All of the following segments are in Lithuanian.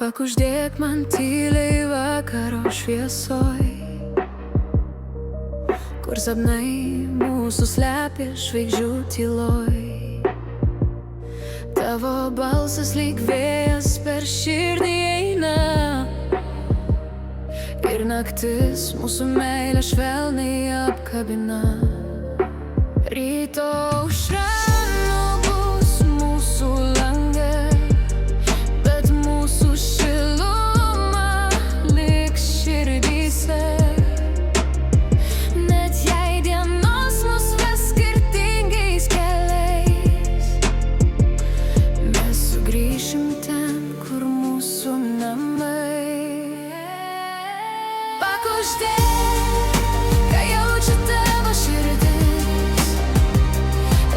Pakuždėk man tyliai vakaro šviesoj, kur sapnai mūsų slepia žvaigždžių tyloj. Tavo balsas lyg vėjas per širdį eina, ir naktis mūsų meilę švelniai apkabina. Ryto aušra nubus mūsų lange, bet mūsų šiluma liks širdyse. Net jei dienos mus ves skirtingais keliais, mes sugrįšim ten, kur mūsų namai. Pakuždėk, ką jaučia tavo širdis,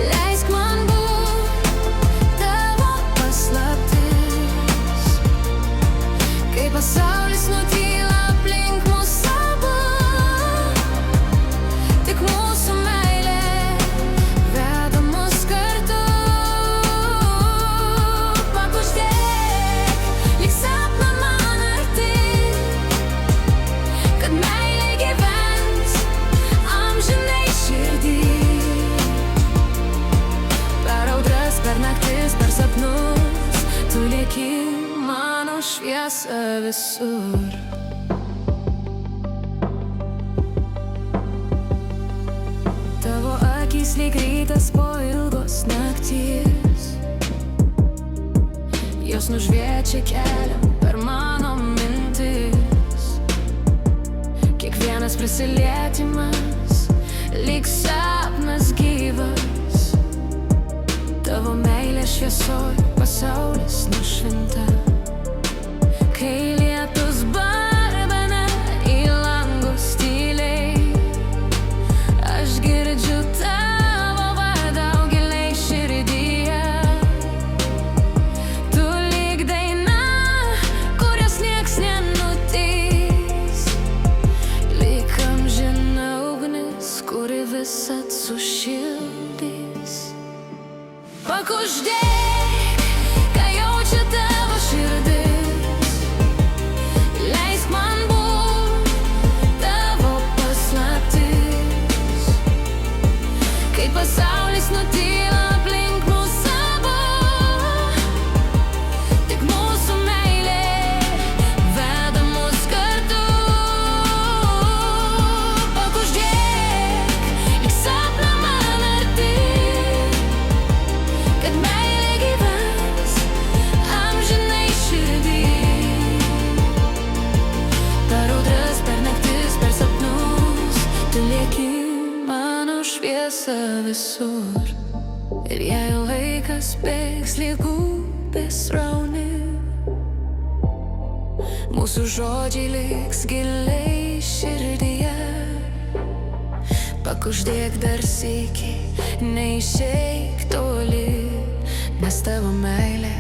leisk man būt tavo paslaptis. Kai pasaulis nutyla aplink mus abu, tik mūsų meilė veda mus kartu. Pakuždėk, lyg sapną man arti, kad meilė gyvens amžinai širdį. Per audras, per naktis, per sapnus, tu lieki mano šviesa visur. Tavo akys lyg rytas po ilgos nakties, jos nušviečia kelią per mano mintis. Kiekvienas prisilietimas lyg sapnas gyvas, tavo meilė šviesoj pasaulis nušvinta. Kai lietus barbena į langus tyliai, aš girdžiu tavo vardą giliai širdyje. Tu lyg daina, kurios nieks nenutys, lyg amžina ugnis, kuri visad sušildys. Pakuždėk, ką jaučia tavo širdis, leisk man būt tavo paslaptis. Kai pasaulis nutyla aplink mus abu, tik mūsų meilė veda mus kartu. Pakuždėk, lyg sapną man arti, kad meilė gyvens amžinai širdį. Per audras, per naktis, per sapnus, tu lieki mano šviesa visur. Ir jei laikas bėgs lyg upės srauni, mūsų žodžiai liks giliai širdyje. Pakuždėk dar sykį, neišeik toli, nes tavo meilė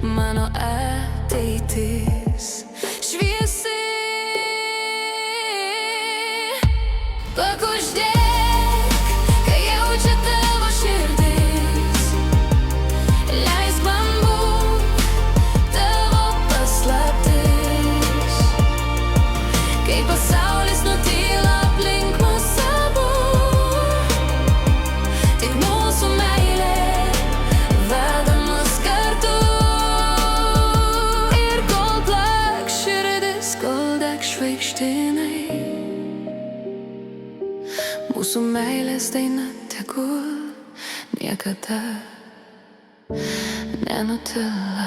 mano ateitis šviesi. Pakuždėk, ką jaučia tavo širdis, leisk man būt tavo paslaptis. Kai pasaulis nutyla aplink mus abu, tik mūsų meilė veda mus kartu. Ir kol plaks širdis, kol deg žvaigždynai, mūsų meilės daina tegul niekada nenutila.